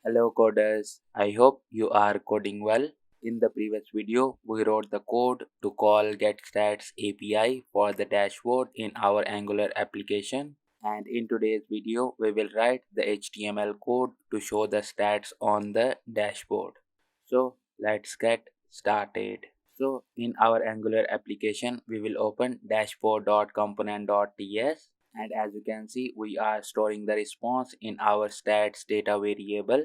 Hello coders, I hope you are coding well. In the previous video, we wrote the code to call getStats API for the dashboard in our Angular application. And in today's video, we will write the HTML code to show the stats on the dashboard. So let's get started. So in our Angular application, we will open dashboard.component.ts, and as you can see, we are storing the response in our stats data variable,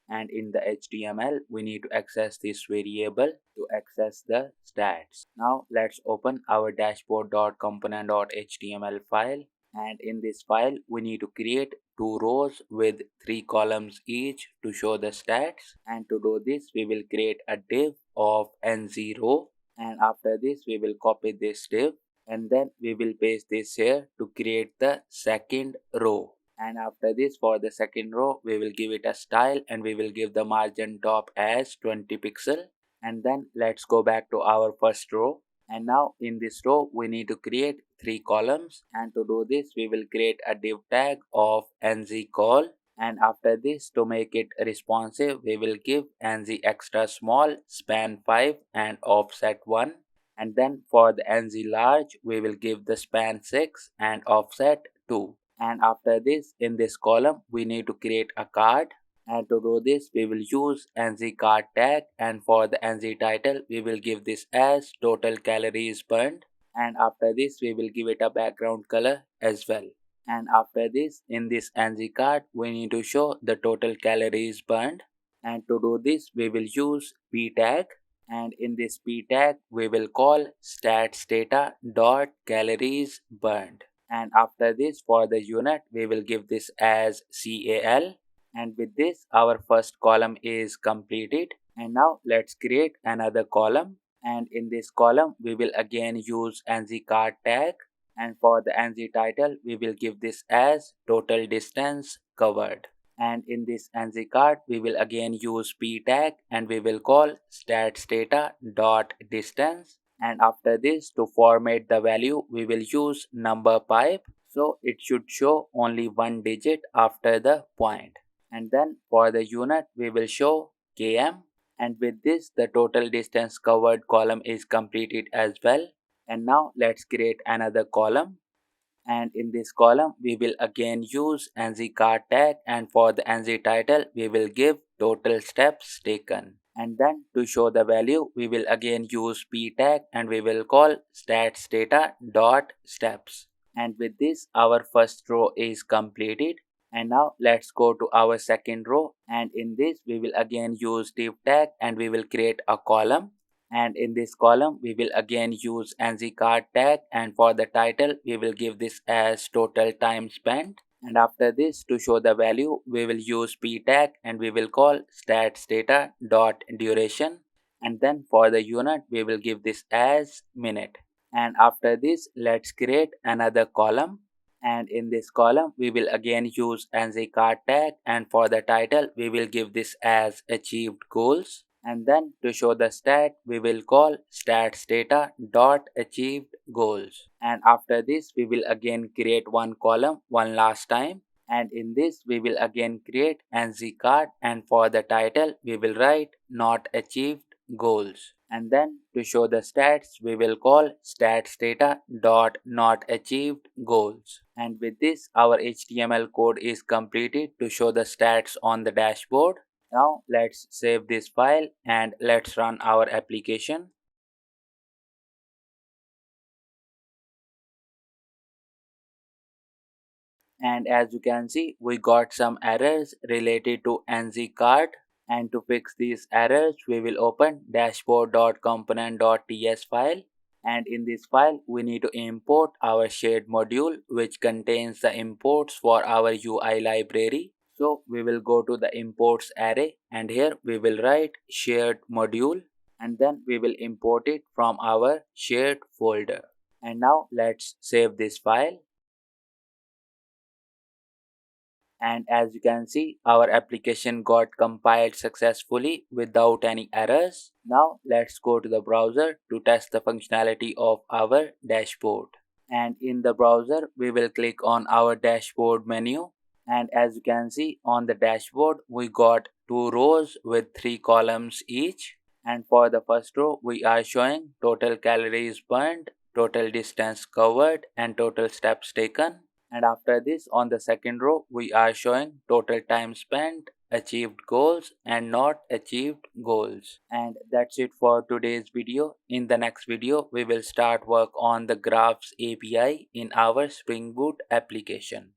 and in the HTML we need to access this variable to access the stats. Now let's open our dashboard.component.html file, and in this file we need to create two rows with three columns each to show the stats. And to do this, we will create a div of n0, and after this we will copy this div, and then we will paste this here to create the second row. And after this, for the second row, we will give it a style, and we will give the margin top as 20 pixel. And then let's go back to our first row, and now in this row we need to create three columns, and to do this we will create a div tag of nzcall. And after this, to make it responsive, we will give nz extra small, span 5 and offset 1. And then for the nz large, we will give the span 6 and offset 2. And after this, in this column we need to create a card, and to do this we will use nz card tag, and for the nz title we will give this as total calories burned. And after this we will give it a background color as well. And after this, in this nz card we need to show the total calories burned, and to do this we will use p tag, and in this p tag we will call stats data dot calories burned. And after this, for the unit we will give this as cal. And with this our first column is completed. And now let's create another column, and in this column we will again use nz card tag, and for the nz title we will give this as total distance covered. And in this nz card we will again use p tag, and we will call stats data dot distance. And after this, to format the value we will use number pipe, so it should show only one digit after the point. And then for the unit we will show km, and with this the total distance covered column is completed as well. And now let's create another column, and in this column we will again use nz card tag, and for the nz title we will give total steps taken. And then to show the value we will again use p tag, and we will call stats data dot steps. And with this our first row is completed. And now let's go to our second row, and in this we will again use div tag, and we will create a column. And in this column we will again use nz card tag, and for the title we will give this as total time spent. And after this, to show the value we will use p tag, and we will call stats data dot duration. And then for the unit we will give this as minute. And after this, let's create another column, and in this column we will again use nz card tag, and for the title we will give this as achieved goals. And then to show the stat we will call stats data dot achieved goals. And after this we will again create one column one last time, and in this we will again create nz card, and for the title we will write not achieved goals. And then to show the stats we will call stats data dot not achieved goals. And with this our html code is completed to show the stats on the dashboard. Now let's save this file and let's run our application. And as you can see, we got some errors related to nz card. And to fix these errors, we will open dashboard.component.ts file. And in this file, we need to import our shared module, which contains the imports for our UI library. So we will go to the imports array, and here we will write shared module, and then we will import it from our shared folder. And now let's save this file. And as you can see, our application got compiled successfully without any errors. Now let's go to the browser to test the functionality of our dashboard. And in the browser we will click on our dashboard menu, And as you can see on the dashboard, we got two rows with three columns each. And for the first row, we are showing total calories burned, total distance covered, and total steps taken. And after this, on the second row, we are showing total time spent, achieved goals, and not achieved goals. And that's it for today's video. In the next video, we will start work on the Graphs API in our Spring Boot application.